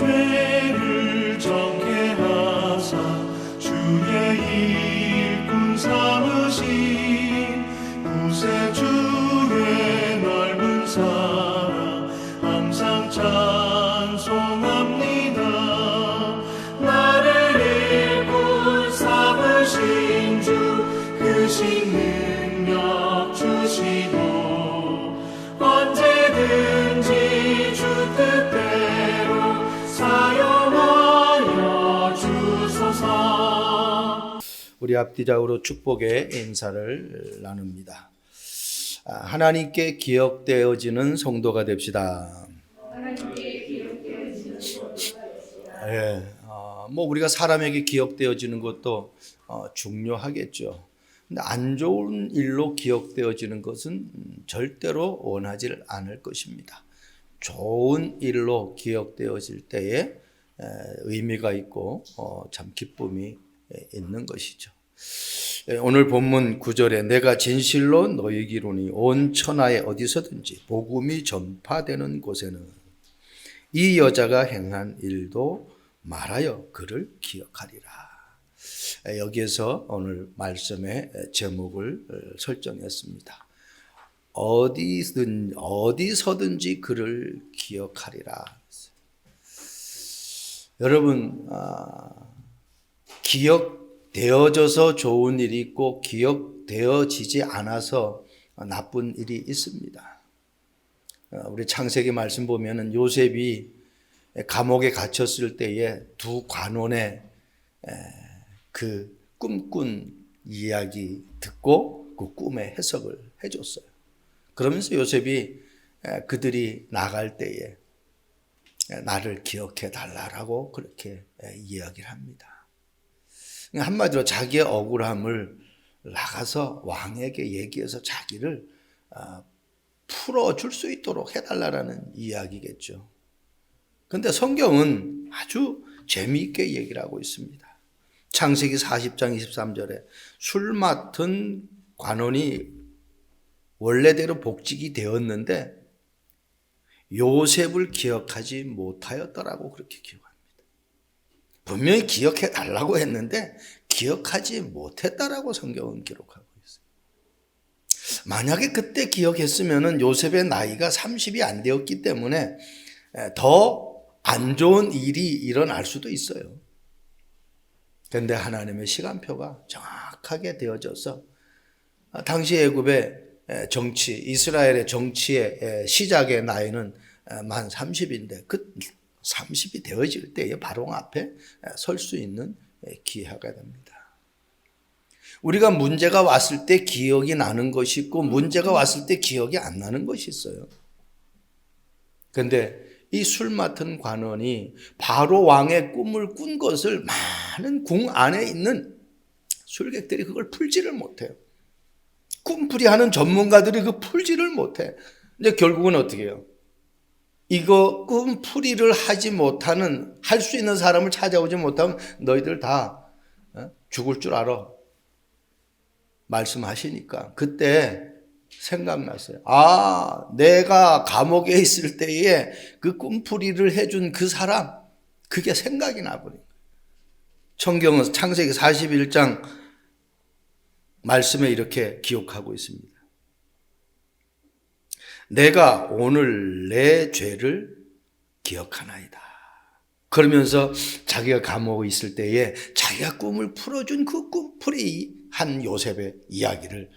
죄를 정케 하사 주의 일꾼 삼으신 구세주의 넓은 사랑 항상 찬송합니다. 나를 일꾼 삼으신 주 크신 능력 주시고 언제든지 주 뜻대로 사용하여 주소서. 우리 앞뒤적으로 축복의 인사를 나눕니다. 하나님께 기억되어지는 성도가 됩시다. 예, 뭐 우리가 사람에게 기억되어지는 것도 중요하겠죠. 근데 안 좋은 일로 기억되어지는 것은 절대로 원하지 않을 것입니다. 좋은 일로 기억되어질 때에 의미가 있고 참 기쁨이 있는 것이죠. 오늘 본문 9절에 내가 진실로 너희에게 이르노니 온 천하에 어디서든지 복음이 전파되는 곳에는 이 여자가 행한 일도 말하여 그를 기억하리라. 여기에서 오늘 말씀의 제목을 설정했습니다. 어디서든지 그를 기억하리라. 여러분, 기억되어져서 좋은 일이 있고 기억되어지지 않아서 나쁜 일이 있습니다. 우리 창세기 말씀 보면은 요셉이 감옥에 갇혔을 때에 두 관원의 그 꿈꾼 이야기 듣고 그 꿈의 해석을 해줬어요. 그러면서 요셉이 그들이 나갈 때에 나를 기억해 달라라고 그렇게 이야기를 합니다. 한마디로 자기의 억울함을 나가서 왕에게 얘기해서 자기를 풀어줄 수 있도록 해달라는 이야기겠죠. 그런데 성경은 아주 재미있게 얘기를 하고 있습니다. 창세기 40장 23절에 술 맡은 관원이 원래대로 복직이 되었는데 요셉을 기억하지 못하였더라고 그렇게 기억합니다. 분명히 기억해 달라고 했는데 기억하지 못했다라고 성경은 기록하고 있어요. 만약에 그때 기억했으면 요셉의 나이가 30이 안 되었기 때문에 더 안 좋은 일이 일어날 수도 있어요. 그런데 하나님의 시간표가 정확하게 되어져서 당시 애굽의 정치, 이스라엘의 정치의 시작의 나이는 만 30인데 그 30이 되어질 때에 바로 앞에 설 수 있는 기회가 됩니다. 우리가 문제가 왔을 때 기억이 나는 것이 있고 문제가 왔을 때 기억이 안 나는 것이 있어요. 그런데 이 술 맡은 관원이 바로 왕의 꿈을 꾼 것을 많은 궁 안에 있는 술객들이 그걸 풀지를 못해요. 꿈풀이하는 전문가들이 그 풀지를 못해. 근데 결국은 어떻게 해요? 이거 꿈풀이를 하지 못하는, 할 수 있는 사람을 찾아오지 못하면 너희들 다 죽을 줄 알아. 말씀하시니까 그때 생각났어요. 내가 감옥에 있을 때에 그 꿈풀이를 해준 그 사람, 그게 생각이 나버린 거예요. 성경은 창세기 41장 말씀에 이렇게 기록하고 있습니다. 내가 오늘 내 죄를 기억하나이다. 그러면서 자기가 감옥에 있을 때에 자기가 꿈을 풀어준 그 꿈풀이 한 요셉의 이야기를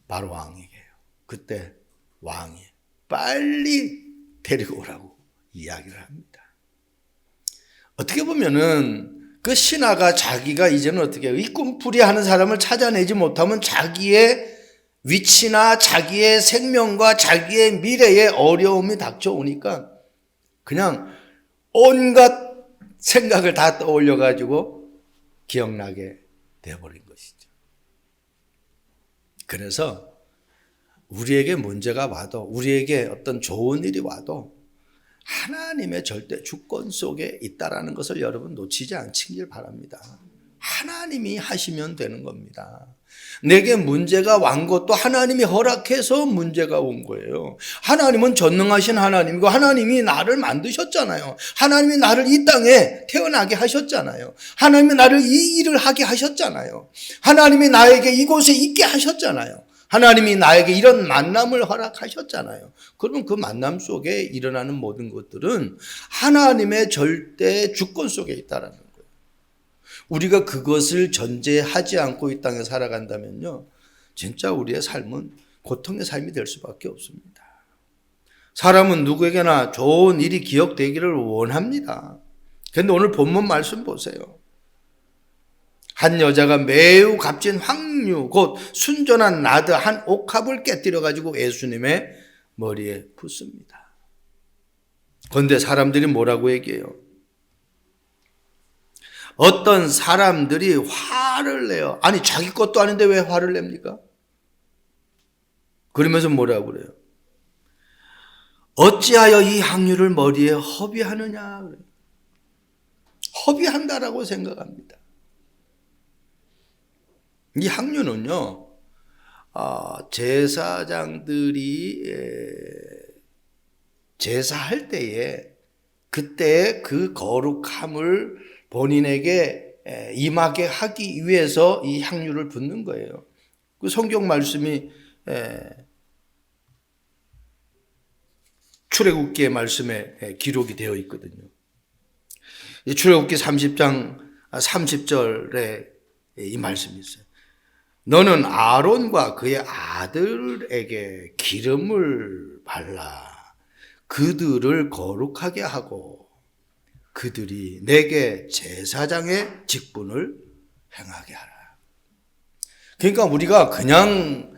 바로 왕에게 해요. 그때 왕이 빨리 데리고 오라고 이야기를 합니다. 어떻게 보면은 그 신하가 자기가 이제는 어떻게 해요? 이 꿈풀이 하는 사람을 찾아내지 못하면 자기의 위치나 자기의 생명과 자기의 미래에 어려움이 닥쳐오니까 그냥 온갖 생각을 다 떠올려가지고 기억나게 되어버린 것이죠. 그래서 우리에게 문제가 와도, 우리에게 어떤 좋은 일이 와도 하나님의 절대 주권 속에 있다라는 것을 여러분 놓치지 않기를 바랍니다. 하나님이 하시면 되는 겁니다. 내게 문제가 완 것도 하나님이 허락해서 문제가 온 거예요. 하나님은 전능하신 하나님이고 하나님이 나를 만드셨잖아요. 하나님이 나를 이 땅에 태어나게 하셨잖아요. 하나님이 나를 이 일을 하게 하셨잖아요. 하나님이 나에게 이곳에 있게 하셨잖아요. 하나님이 나에게 이런 만남을 허락하셨잖아요. 그러면 그 만남 속에 일어나는 모든 것들은 하나님의 절대 주권 속에 있다라는 거예요. 우리가 그것을 전제하지 않고 이 땅에 살아간다면요, 진짜 우리의 삶은 고통의 삶이 될 수밖에 없습니다. 사람은 누구에게나 좋은 일이 기억되기를 원합니다. 그런데 오늘 본문 말씀 보세요. 한 여자가 매우 값진 황류, 곧 순전한 나드 한 옥합을 깨뜨려 가지고 예수님의 머리에 붓습니다. 그런데 사람들이 뭐라고 얘기해요? 어떤 사람들이 화를 내요. 아니, 자기 것도 아닌데 왜 화를 냅니까? 그러면서 뭐라고 그래요? 어찌하여 이 향유를 머리에 허비하느냐? 허비한다라고 생각합니다. 이 향유는요, 제사장들이 제사할 때에 그때 그 거룩함을 본인에게 임하게 하기 위해서 이 향유를 붓는 거예요. 그 성경 말씀이 출애굽기의 말씀에 기록이 되어 있거든요. 출애굽기 30장 30절에 이 말씀이 있어요. 너는 아론과 그의 아들에게 기름을 발라 그들을 거룩하게 하고 그들이 내게 제사장의 직분을 행하게 하라. 그러니까 우리가 그냥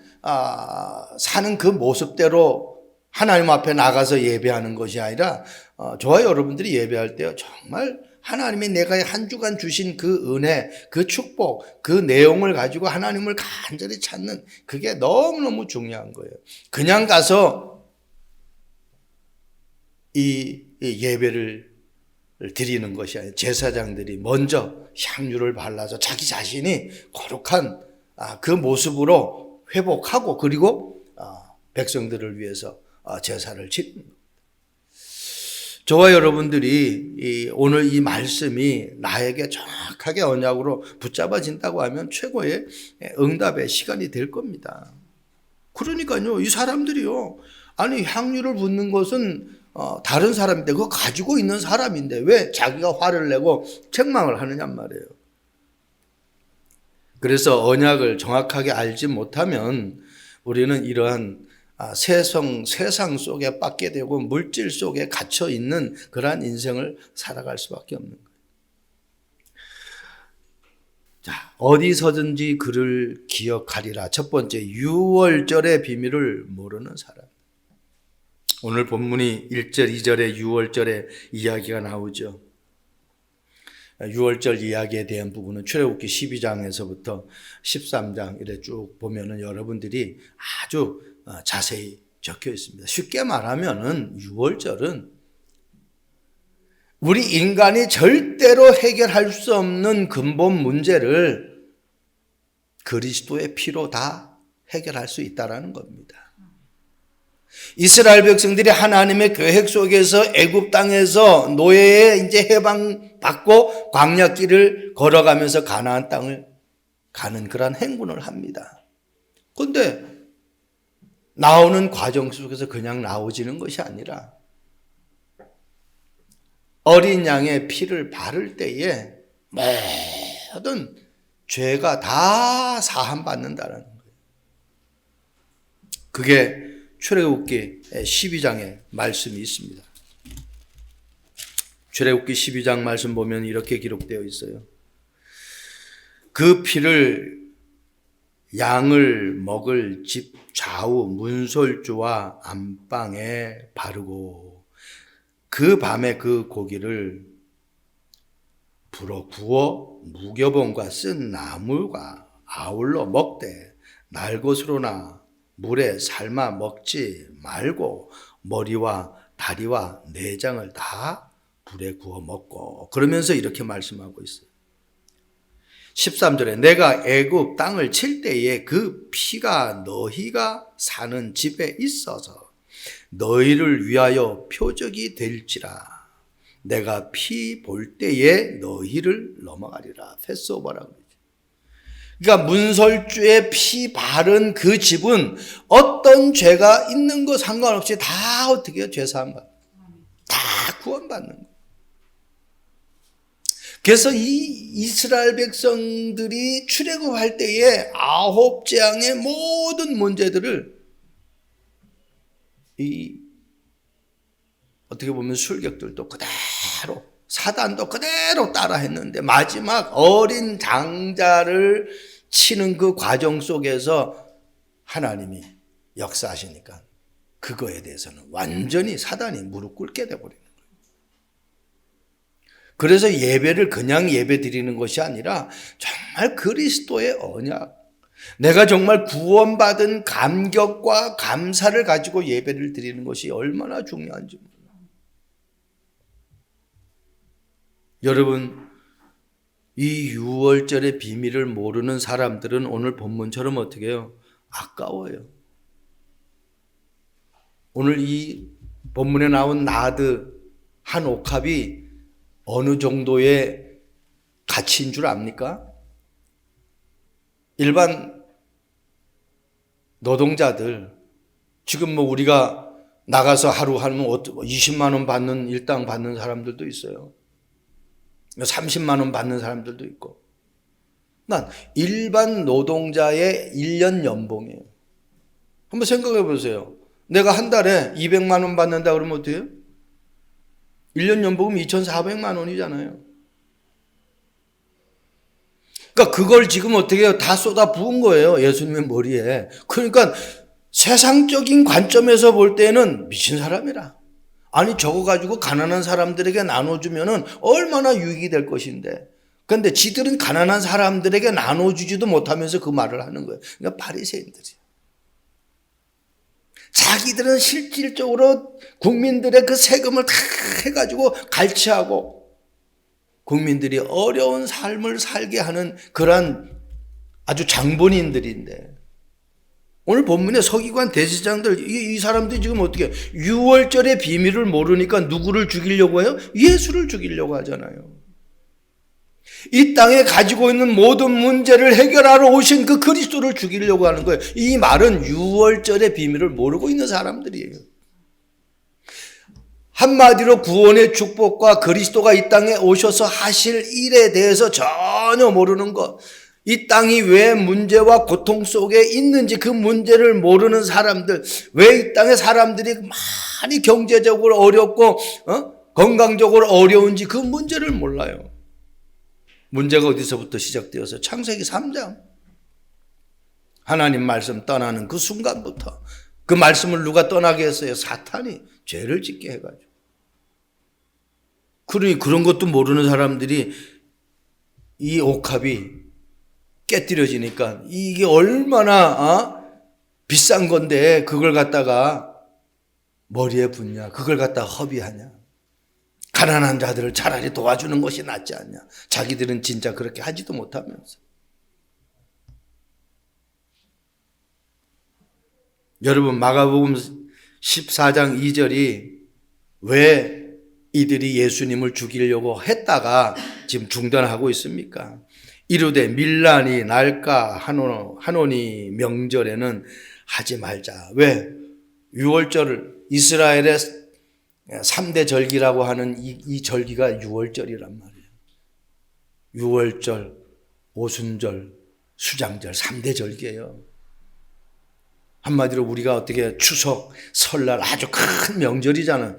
사는 그 모습대로 하나님 앞에 나가서 예배하는 것이 아니라 저와 여러분들이 예배할 때요, 정말 하나님이 내가 한 주간 주신 그 은혜, 그 축복, 그 내용을 가지고 하나님을 간절히 찾는, 그게 너무너무 중요한 거예요. 그냥 가서 이 예배를 드리는 것이 아니라 제사장들이 먼저 향유를 발라서 자기 자신이 거룩한 그 모습으로 회복하고, 그리고 백성들을 위해서 제사를 지는 겁니다. 저와 여러분들이 오늘 이 말씀이 나에게 정확하게 언약으로 붙잡아진다고 하면 최고의 응답의 시간이 될 겁니다. 그러니까요, 이 사람들이요, 아니 향유를 붓는 것은 다른 사람인데, 그거 가지고 있는 사람인데 왜 자기가 화를 내고 책망을 하느냔 말이에요. 그래서 언약을 정확하게 알지 못하면 우리는 이러한 세상 속에 빠게 되고 물질 속에 갇혀 있는 그러한 인생을 살아갈 수밖에 없는 거예요. 자, 어디서든지 그를 기억하리라. 첫 번째, 유월절의 비밀을 모르는 사람. 오늘 본문이 1절, 2절에 유월절의 이야기가 나오죠. 유월절 이야기에 대한 부분은 출애굽기 12장에서부터 13장 이래 쭉 보면은 여러분들이 아주 자세히 적혀 있습니다. 쉽게 말하면은 유월절은 우리 인간이 절대로 해결할 수 없는 근본 문제를 그리스도의 피로 다 해결할 수 있다라는 겁니다. 이스라엘 백성들이 하나님의 계획 속에서 애굽 땅에서 노예에 이제 해방받고 광야길을 걸어가면서 가나안 땅을 가는 그런 행군을 합니다. 그런데 나오는 과정 속에서 그냥 나오지는 것이 아니라 어린 양의 피를 바를 때에 모든 죄가 다 사함받는다는 거예요. 그게 출애굽기 12장에 말씀이 있습니다. 출애굽기 12장 말씀 보면 이렇게 기록되어 있어요. 그 피를 양을 먹을 집 좌우 문설주와 안방에 바르고 그 밤에 그 고기를 불어 구워 무교본과 쓴 나물과 아울러 먹되 날 것으로나 물에 삶아 먹지 말고 머리와 다리와 내장을 다 불에 구워 먹고, 그러면서 이렇게 말씀하고 있어요. 13절에 내가 애굽 땅을 칠 때에 그 피가 너희가 사는 집에 있어서 너희를 위하여 표적이 될지라. 내가 피 볼 때에 너희를 넘어가리라. 패스오버라고 그러죠. 그러니까 문설주에 피 바른 그 집은 어떤 죄가 있는 거 상관없이 다 어떻게 해요? 죄사함 받는, 다 구원받는 거예요. 그래서 이 이스라엘 백성들이 출애굽할 때에 9재앙의 모든 문제들을 어떻게 보면 술객들도 그대로, 사단도 그대로 따라 했는데 마지막 어린 장자를 치는 그 과정 속에서 하나님이 역사하시니까 그거에 대해서는 완전히 사단이 무릎 꿇게 돼버리는 거예요. 그래서 예배를 그냥 예배 드리는 것이 아니라 정말 그리스도의 언약, 내가 정말 구원받은 감격과 감사를 가지고 예배를 드리는 것이 얼마나 중요한지 몰라요. 여러분, 이 유월절의 비밀을 모르는 사람들은 오늘 본문처럼 어떻게 해요? 아까워요. 오늘 이 본문에 나온 나드 한 옥합이 어느 정도의 가치인 줄 압니까? 일반 노동자들, 지금 뭐 우리가 나가서 하루 하면 20만 원 받는 일당 받는 사람들도 있어요. 30만 원 받는 사람들도 있고. 난 일반 노동자의 1년 연봉이에요. 한번 생각해 보세요. 내가 한 달에 200만 원 받는다 그러면 어때요? 1년 연봉은 2,400만 원이잖아요. 그러니까 그걸 지금 어떻게 해요? 다 쏟아 부은 거예요. 예수님의 머리에. 그러니까 세상적인 관점에서 볼 때는 미친 사람이라. 아니 저거 가지고 가난한 사람들에게 나눠주면 얼마나 유익이 될 것인데. 그런데 지들은 가난한 사람들에게 나눠주지도 못하면서 그 말을 하는 거예요. 그러니까 바리새인들이에요. 자기들은 실질적으로 국민들의 그 세금을 다 해가지고 갈취하고 국민들이 어려운 삶을 살게 하는 그런 아주 장본인들인데, 오늘 본문의 서기관 대제사장들, 이 사람들이 지금 어떻게 유월절의 비밀을 모르니까 누구를 죽이려고 해요? 예수를 죽이려고 하잖아요. 이 땅에 가지고 있는 모든 문제를 해결하러 오신 그 그리스도를 죽이려고 하는 거예요. 이 말은 유월절의 비밀을 모르고 있는 사람들이에요. 한마디로 구원의 축복과 그리스도가 이 땅에 오셔서 하실 일에 대해서 전혀 모르는 것, 이 땅이 왜 문제와 고통 속에 있는지 그 문제를 모르는 사람들, 왜 이 땅에 사람들이 많이 경제적으로 어렵고 건강적으로 어려운지 그 문제를 몰라요. 문제가 어디서부터 시작되어서 창세기 3장 하나님 말씀 떠나는 그 순간부터, 그 말씀을 누가 떠나게 했어요? 사탄이 죄를 짓게 해가지고. 그러니 그런 것도 모르는 사람들이 이 옥합이 깨뜨려지니까 이게 얼마나 비싼 건데 그걸 갖다가 머리에 붓냐, 그걸 갖다가 허비하냐. 가난한 자들을 차라리 도와주는 것이 낫지 않냐. 자기들은 진짜 그렇게 하지도 못하면서. 여러분, 마가복음 14장 2절이 왜 이들이 예수님을 죽이려고 했다가 지금 중단하고 있습니까? 이르되 밀란이 날까 하노니 명절에는 하지 말자. 왜? 6월절을 이스라엘의 3대 절기라고 하는 이 절기가 6월절이란 말이에요. 6월절, 오순절, 수장절 3대 절기예요. 한마디로 우리가 어떻게 추석, 설날 아주 큰 명절이잖아요.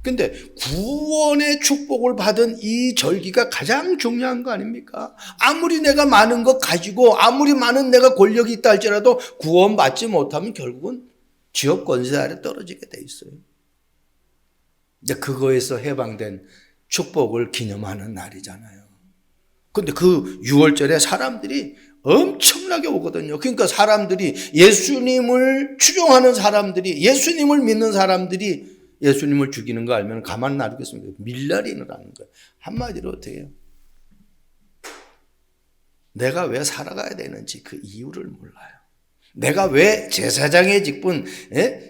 근데 구원의 축복을 받은 이 절기가 가장 중요한 거 아닙니까? 아무리 내가 많은 것 가지고 아무리 많은 내가 권력이 있다 할지라도 구원받지 못하면 결국은 지옥 권세 아래 떨어지게 돼 있어요. 이제 그거에서 해방된 축복을 기념하는 날이잖아요. 근데 그 6월절에 사람들이 엄청나게 오거든요. 그러니까 사람들이 예수님을 추종하는 사람들이, 예수님을 믿는 사람들이 예수님을 죽이는 거 알면 가만 놔두겠습니까? 밀란이 일어나는 거예요. 한마디로 어떻게 해요? 내가 왜 살아가야 되는지 그 이유를 몰라요. 내가 왜 제사장의 직분,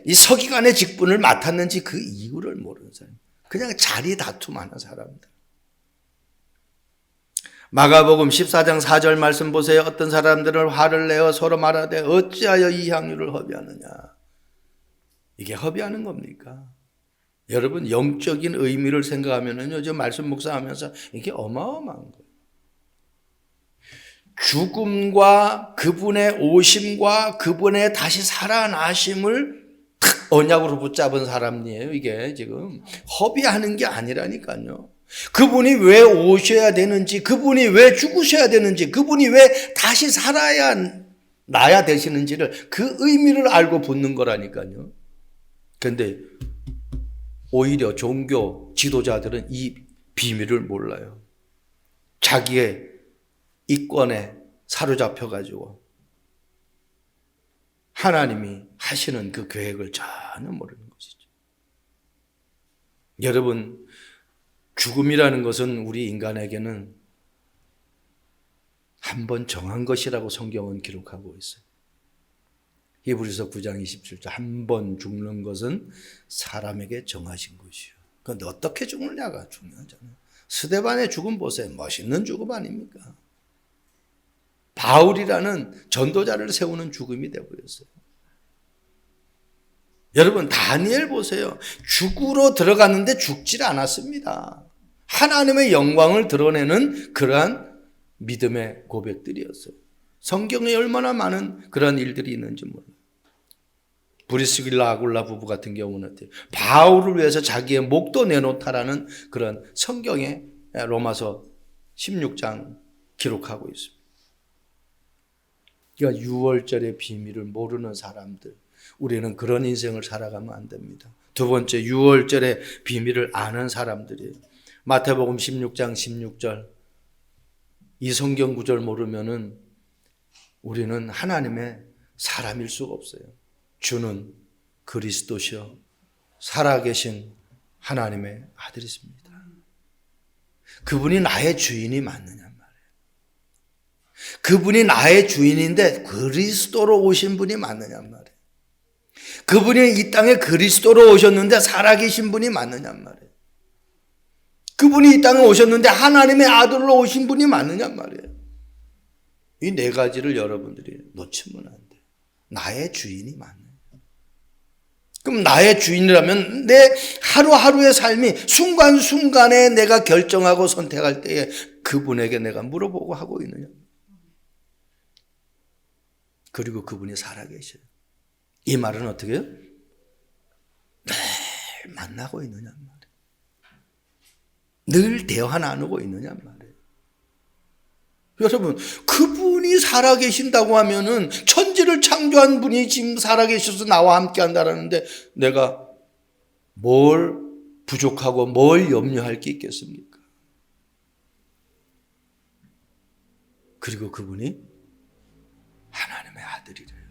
이 서기관의 직분을 맡았는지 그 이유를 모르는 사람. 그냥 자리 다툼하는 사람들. 마가복음 14장 4절 말씀 보세요. 어떤 사람들은 화를 내어 서로 말하되 어찌하여 이 향유를 허비하느냐. 이게 허비하는 겁니까? 여러분 영적인 의미를 생각하면요, 저 말씀 묵상하면서 이게 어마어마한 거예요. 죽음과 그분의 오심과 그분의 다시 살아나심을 탁 언약으로 붙잡은 사람이에요. 이게 지금 허비하는 게 아니라니까요. 그분이 왜 오셔야 되는지, 그분이 왜 죽으셔야 되는지, 그분이 왜 다시 살아야 나야 되시는지를 그 의미를 알고 붙는 거라니까요. 그런데 오히려 종교 지도자들은 이 비밀을 몰라요. 자기의 이권에 사로잡혀가지고 하나님이 하시는 그 계획을 전혀 모르는 것이죠. 여러분, 죽음이라는 것은 우리 인간에게는 한 번 정한 것이라고 성경은 기록하고 있어요. 히브리서 9장 27절 한 번 죽는 것은 사람에게 정하신 것이요. 그런데 어떻게 죽느냐가 중요하잖아요. 스데반의 죽음 보세요. 멋있는 죽음 아닙니까? 바울이라는 전도자를 세우는 죽음이 되어버렸어요. 여러분 다니엘 보세요. 죽으러 들어갔는데 죽질 않았습니다. 하나님의 영광을 드러내는 그러한 믿음의 고백들이었어요. 성경에 얼마나 많은 그런 일들이 있는지 몰라요. 브리스길라 아굴라 부부 같은 경우는 바울을 위해서 자기의 목도 내놓다라는 그런 성경에 로마서 16장 기록하고 있습니다. 그러니까 유월절의 비밀을 모르는 사람들, 우리는 그런 인생을 살아가면 안 됩니다. 두 번째, 유월절의 비밀을 아는 사람들이에요. 마태복음 16장 16절 이 성경 구절 모르면은 우리는 하나님의 사람일 수가 없어요. 주는 그리스도시요 살아계신 하나님의 아들이십니다. 그분이 나의 주인이 맞느냐 말이에요. 그분이 나의 주인인데 그리스도로 오신 분이 맞느냐 말이에요. 그분이 이 땅에 그리스도로 오셨는데 살아계신 분이 맞느냐 말이에요. 그분이 이 땅에 오셨는데 하나님의 아들로 오신 분이 맞느냐 말이에요. 이 네 가지를 여러분들이 놓치면 안 돼요. 나의 주인이 맞느냐. 그럼 나의 주인이라면 내 하루하루의 삶이 순간순간에 내가 결정하고 선택할 때에 그분에게 내가 물어보고 하고 있느냐. 그리고 그분이 살아계셔요. 이 말은 어떻게 해요? 늘 만나고 있느냐 말이에요. 늘 대화 나누고 있느냐 말이에요. 여러분, 그분이 살아계신다고 하면은 천지를 창조한 분이 지금 살아계셔서 나와 함께 한다라는데 내가 뭘 부족하고 뭘 염려할 게 있겠습니까? 그리고 그분이 하나님의 아들이래요.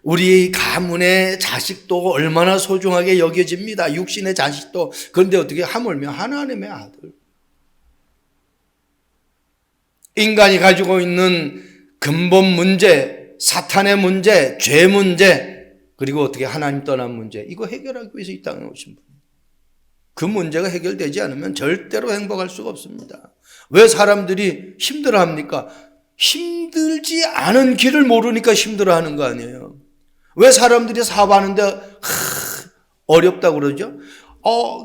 우리 가문의 자식도 얼마나 소중하게 여겨집니다. 육신의 자식도. 그런데 어떻게 하물며 하나님의 아들. 인간이 가지고 있는 근본 문제, 사탄의 문제, 죄 문제, 그리고 어떻게 하나님 떠난 문제, 이거 해결하기 위해서 이 땅에 오신 분. 그 문제가 해결되지 않으면 절대로 행복할 수가 없습니다. 왜 사람들이 힘들어합니까? 힘들지 않은 길을 모르니까 힘들어하는 거 아니에요. 왜 사람들이 사업하는데 어렵다고 그러죠?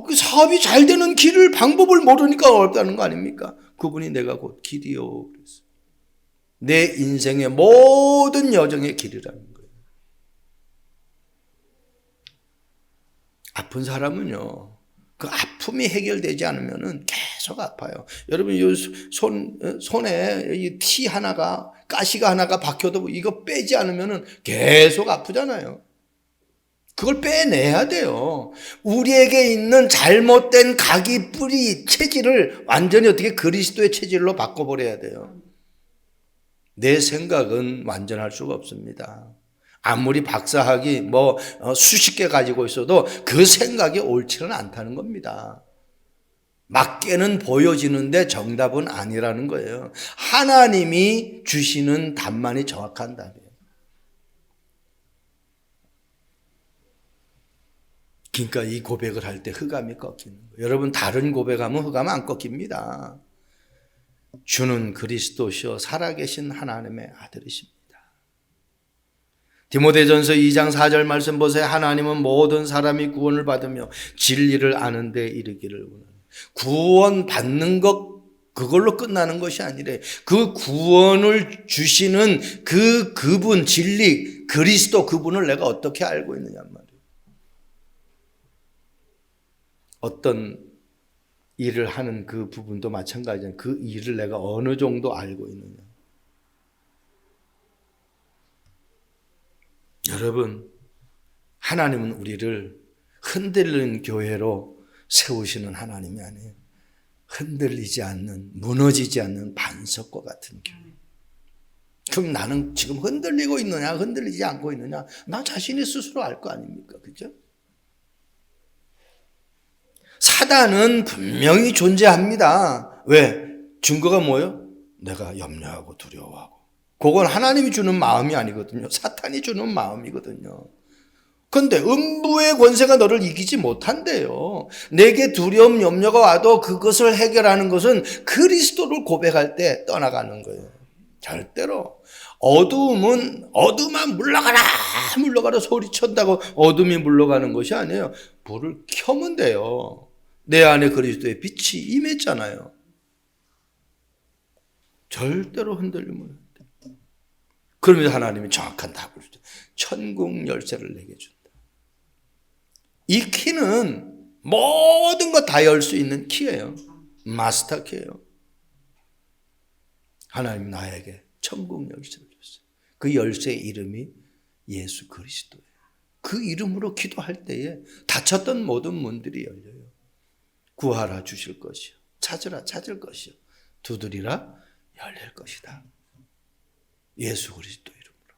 그 사업이 잘 되는 길을 방법을 모르니까 어렵다는 거 아닙니까? 그분이 내가 곧 길이요. 그랬어요. 내 인생의 모든 여정의 길이라는 거예요. 아픈 사람은요, 그 아픔이 해결되지 않으면은 계속 아파요. 여러분, 이 손에 이 티 하나가, 가시가 하나가 박혀도 이거 빼지 않으면은 계속 아프잖아요. 그걸 빼내야 돼요. 우리에게 있는 잘못된 각이, 뿌리, 체질을 완전히 어떻게 그리스도의 체질로 바꿔버려야 돼요. 내 생각은 완전할 수가 없습니다. 아무리 박사학위 수십 개 가지고 있어도 그 생각이 옳지는 않다는 겁니다. 맞게는 보여지는데 정답은 아니라는 거예요. 하나님이 주시는 답만이 정확한 답이에요. 그러니까 이 고백을 할 때 흑암이 꺾이는 거예요. 여러분, 다른 고백하면 흑암은 안 꺾입니다. 주는 그리스도시요 살아계신 하나님의 아들이십니다. 디모데전서 2장 4절 말씀 보세요. 하나님은 모든 사람이 구원을 받으며 진리를 아는 데 이르기를 원하는. 구원 받는 것 그걸로 끝나는 것이 아니래. 그 구원을 주시는 그분 진리 그리스도 그분을 내가 어떻게 알고 있느냐 말이에요. 어떤 일을 하는 그 부분도 마찬가지잖아요. 그 일을 내가 어느 정도 알고 있느냐. 여러분, 하나님은 우리를 흔들리는 교회로 세우시는 하나님이 아니에요. 흔들리지 않는, 무너지지 않는 반석과 같은 교회. 그럼 나는 지금 흔들리고 있느냐, 흔들리지 않고 있느냐, 나 자신이 스스로 알 거 아닙니까? 그죠? 사단은 분명히 존재합니다. 왜? 증거가 뭐예요? 내가 염려하고 두려워하고. 그건 하나님이 주는 마음이 아니거든요. 사탄이 주는 마음이거든요. 그런데 음부의 권세가 너를 이기지 못한대요. 내게 두려움, 염려가 와도 그것을 해결하는 것은 그리스도를 고백할 때 떠나가는 거예요. 절대로. 어두움은 어둠아 물러가라 물러가라 소리쳤다고 어둠이 물러가는 것이 아니에요. 불을 켜면 돼요. 내 안에 그리스도의 빛이 임했잖아요. 절대로 흔들리면 안 돼. 그러면서 하나님이 정확한 답을 주죠. 천국 열쇠를 내게 준다. 이 키는 모든 거 다 열 수 있는 키예요. 마스터 키예요. 하나님 나에게 천국 열쇠를 줬어요. 그 열쇠의 이름이 예수 그리스도예요. 그 이름으로 기도할 때에 닫혔던 모든 문들이 열려요. 구하라 주실 것이요. 찾으라 찾을 것이요. 두드리라 열릴 것이다. 예수 그리스도 이름으로.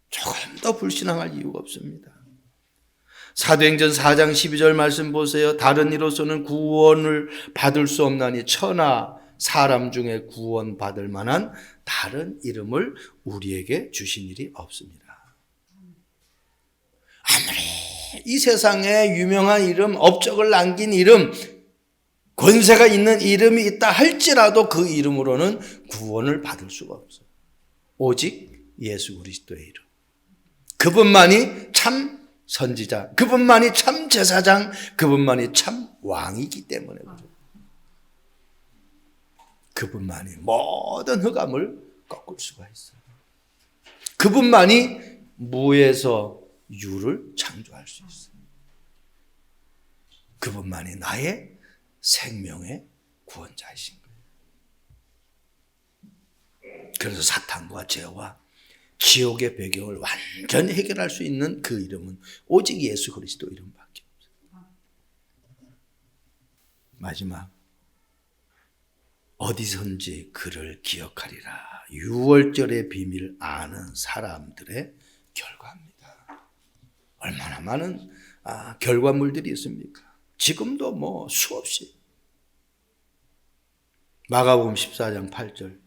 조금 더 불신앙할 이유가 없습니다. 사도행전 4장 12절 말씀 보세요. 다른 이로서는 구원을 받을 수 없나니 천하 사람 중에 구원받을 만한 다른 이름을 우리에게 주신 일이 없습니다. 아무리 이 세상에 유명한 이름, 업적을 남긴 이름, 권세가 있는 이름이 있다 할지라도 그 이름으로는 구원을 받을 수가 없어요. 오직 예수 그리스도의 이름. 그분만이 참 선지자, 그분만이 참 제사장, 그분만이 참 왕이기 때문에 그분만이 모든 흑암을 꺾을 수가 있어요. 그분만이 무에서 유를 창조할 수 있어요. 그분만이 나의 생명의 구원자이신 거예요. 그래서 사탄과 죄와 지옥의 배경을 완전히 해결할 수 있는 그 이름은 오직 예수 그리스도 이름밖에 없어요. 마지막, 어디선지 그를 기억하리라. 유월절의 비밀 아는 사람들의 결과입니다. 얼마나 많은 결과물들이 있습니까? 지금도 뭐 수없이. 마가복음 14장 8절.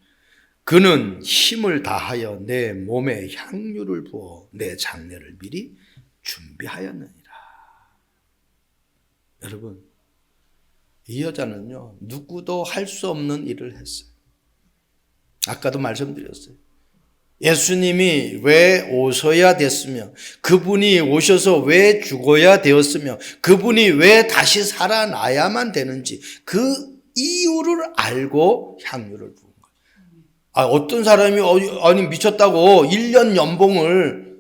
그는 힘을 다하여 내 몸에 향유를 부어 내 장례를 미리 준비하였느니라. 여러분, 이 여자는요, 누구도 할 수 없는 일을 했어요. 아까도 말씀드렸어요. 예수님이 왜 오셔야 됐으며, 그분이 오셔서 왜 죽어야 되었으며, 그분이 왜 다시 살아나야만 되는지 그 이유를 알고 향유를 부은 거예요. 어떤 사람이 아니 미쳤다고 1년 연봉을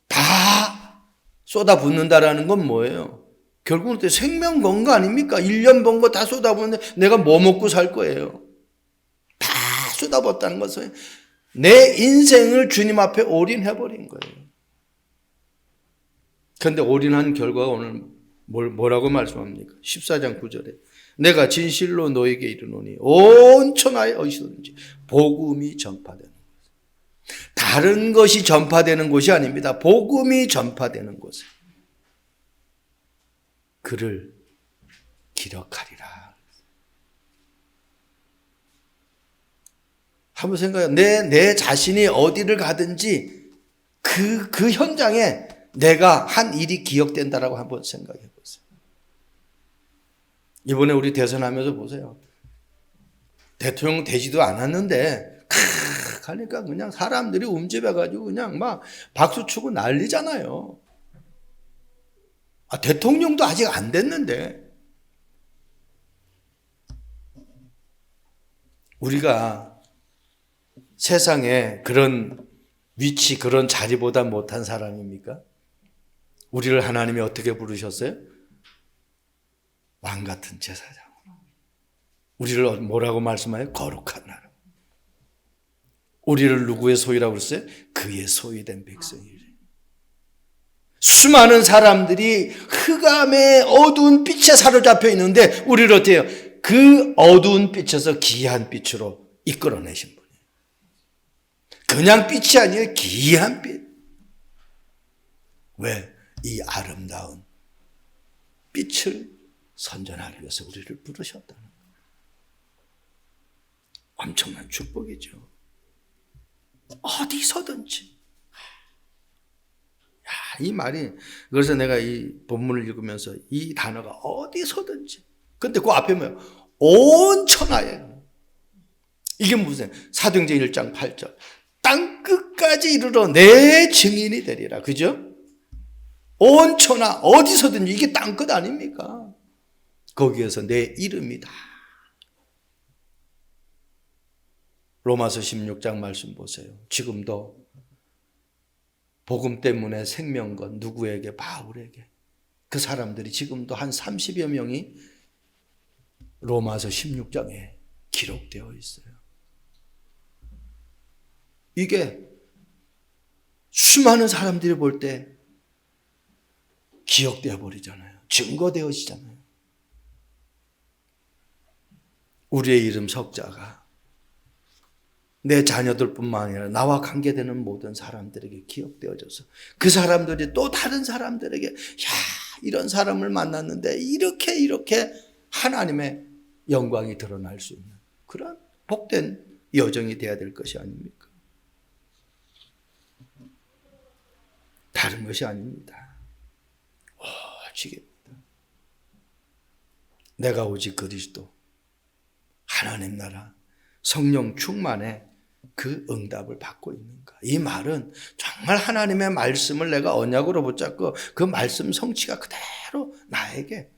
다 쏟아붓는다라는 건 뭐예요? 결국은 또 생명 건 거 아닙니까? 1년 번 거 다 쏟아붓는데 내가 뭐 먹고 살 거예요? 다 쏟아붓다는 것은 내 인생을 주님 앞에 올인해버린 거예요. 그런데 올인한 결과가 오늘 뭐라고 말씀합니까? 14장 9절에 내가 진실로 너에게 이르노니 온 천하에 어디서든지 복음이 전파되는 곳. 다른 것이 전파되는 곳이 아닙니다. 복음이 전파되는 곳에 그를 기록하리라. 한번 생각해. 내 자신이 어디를 가든지 그 현장에 내가 한 일이 기억된다라고 한번 생각해 보세요. 이번에 우리 대선하면서 보세요. 대통령 되지도 않았는데 하니까 그냥 사람들이 움집해가지고 그냥 막 박수 치고 난리잖아요. 대통령도 아직 안 됐는데. 우리가 세상에 그런 위치, 그런 자리보다 못한 사람입니까? 우리를 하나님이 어떻게 부르셨어요? 왕 같은 제사장으로. 우리를 뭐라고 말씀하여? 거룩한 나라. 우리를 누구의 소유라고 그랬어요? 그의 소유된 백성이래. 수많은 사람들이 흑암의 어두운 빛에 사로잡혀 있는데 우리를 어떻게 해요? 그 어두운 빛에서 귀한 빛으로 이끌어내신 분이에요. 그냥 빛이 아니에요. 귀한 빛. 왜? 이 아름다운 빛을 선전하기 위해서 우리를 부르셨다는 거예요. 엄청난 축복이죠. 어디서든지. 이 말이, 그래서 내가 이 본문을 읽으면서 이 단어가 어디서든지. 근데 그 앞에 뭐예요? 온 천하에. 이게 무슨, 사도행전 1장 8절. 땅 끝까지 이르러 내 증인이 되리라. 그죠? 온 천하, 어디서든지. 이게 땅 끝 아닙니까? 거기에서 내 이름이다. 로마서 16장 말씀 보세요. 지금도 복음 때문에 생명 건 누구에게? 바울에게. 그 사람들이 지금도 한 30여 명이 로마서 16장에 기록되어 있어요. 이게 수많은 사람들이 볼 때 기억되어 버리잖아요. 증거되어지잖아요. 우리의 이름 석자가 내 자녀들뿐만 아니라 나와 관계되는 모든 사람들에게 기억되어져서 그 사람들이 또 다른 사람들에게 이런 사람을 만났는데 이렇게 하나님의 영광이 드러날 수 있는 그런 복된 여정이 되어야 될 것이 아닙니까? 다른 것이 아닙니다. 오직입니다. 내가 오직 그리스도, 하나님 나라, 성령 충만에 그 응답을 받고 있는가? 이 말은 정말 하나님의 말씀을 내가 언약으로 붙잡고 그 말씀 성취가 그대로 나에게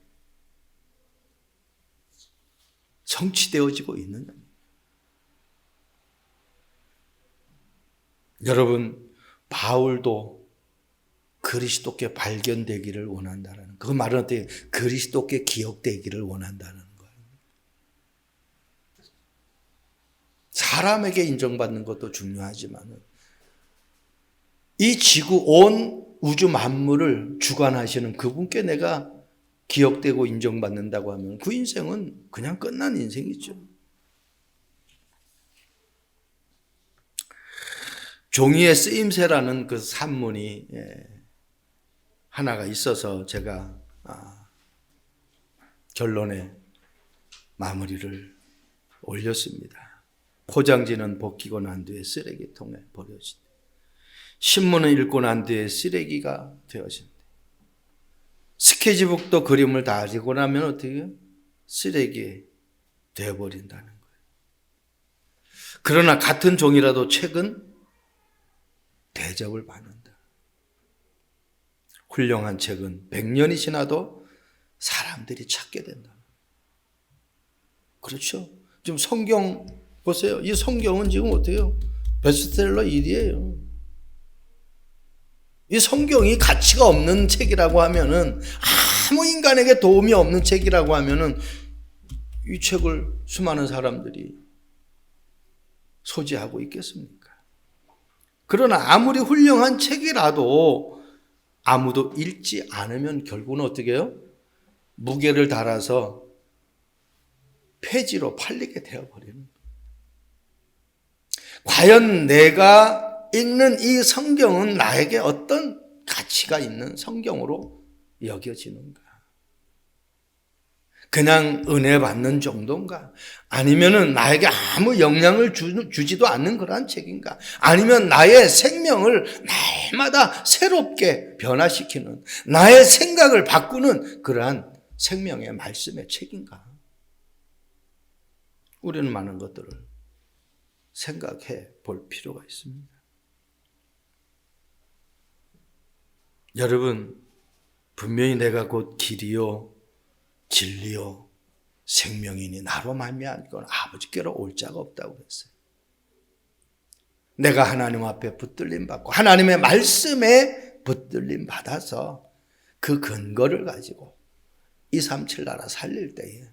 성취되어지고 있느냐? 여러분, 바울도 그리스도께 발견되기를 원한다는, 그 말은 어떻게? 그리스도께 기억되기를 원한다는 거예요. 사람에게 인정받는 것도 중요하지만 이 지구 온 우주 만물을 주관하시는 그분께 내가 기억되고 인정받는다고 하면 그 인생은 그냥 끝난 인생이죠. 종이의 쓰임새라는 그 산문이 하나가 있어서 제가 결론에 마무리를 올렸습니다. 포장지는 벗기고 난 뒤에 쓰레기통에 버려진다. 신문을 읽고 난 뒤에 쓰레기가 되어진다. 스케치북도 그림을 다 그리고 나면 어떻게 해요? 쓰레기에 되어버린다는 거예요. 그러나 같은 종이라도 책은 대접을 받는다. 훌륭한 책은 100년이 지나도 사람들이 찾게 된다. 그렇죠? 지금 성경 보세요. 이 성경은 지금 어때요? 베스트셀러 1위예요. 이 성경이 가치가 없는 책이라고 하면은, 아무 인간에게 도움이 없는 책이라고 하면은 이 책을 수많은 사람들이 소지하고 있겠습니까? 그러나 아무리 훌륭한 책이라도 아무도 읽지 않으면 결국은 어떻게 해요? 무게를 달아서 폐지로 팔리게 되어버리는 거예요. 과연 내가 읽는 이 성경은 나에게 어떤 가치가 있는 성경으로 여겨지는가? 그냥 은혜 받는 정도인가? 아니면은 나에게 아무 영향을 주지도 않는 그러한 책인가? 아니면 나의 생명을 날마다 새롭게 변화시키는, 나의 생각을 바꾸는 그러한 생명의 말씀의 책인가? 우리는 많은 것들을 생각해 볼 필요가 있습니다. 여러분, 분명히 내가 곧 길이요 진리요 생명이니 나로 말미암아 아버지께로 올 자가 없다고 했어요. 내가 하나님 앞에 붙들림 받고 하나님의 말씀에 붙들림 받아서 그 근거를 가지고 237 나라 살릴 때에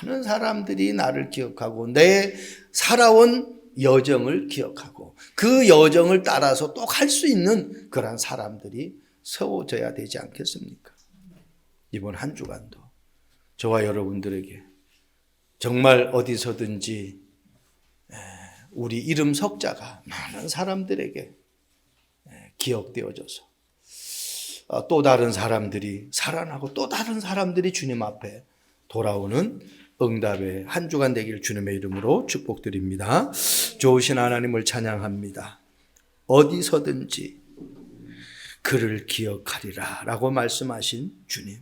많은 사람들이 나를 기억하고 내 살아온 여정을 기억하고 그 여정을 따라서 또 갈 수 있는 그런 사람들이 세워져야 되지 않겠습니까? 이번 한 주간도 저와 여러분들에게 정말 어디서든지 우리 이름 석자가 많은 사람들에게 기억되어져서 또 다른 사람들이 살아나고 또 다른 사람들이 주님 앞에 돌아오는 응답의 한 주간 되길 주님의 이름으로 축복드립니다. 좋으신 하나님을 찬양합니다. 어디서든지 그를 기억하리라 라고 말씀하신 주님,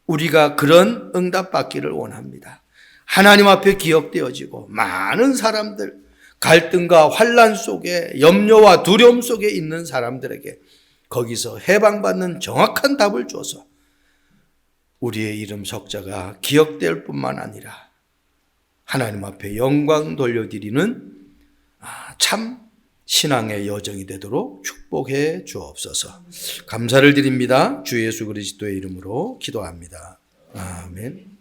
우리가 그런 응답 받기를 원합니다. 하나님 앞에 기억되어지고 많은 사람들, 갈등과 환난 속에 염려와 두려움 속에 있는 사람들에게 거기서 해방받는 정확한 답을 줘서 우리의 이름 석자가 기억될 뿐만 아니라 하나님 앞에 영광 돌려드리는 참 신앙의 여정이 되도록 축복해 주옵소서. 감사를 드립니다. 주 예수 그리스도의 이름으로 기도합니다. 아멘.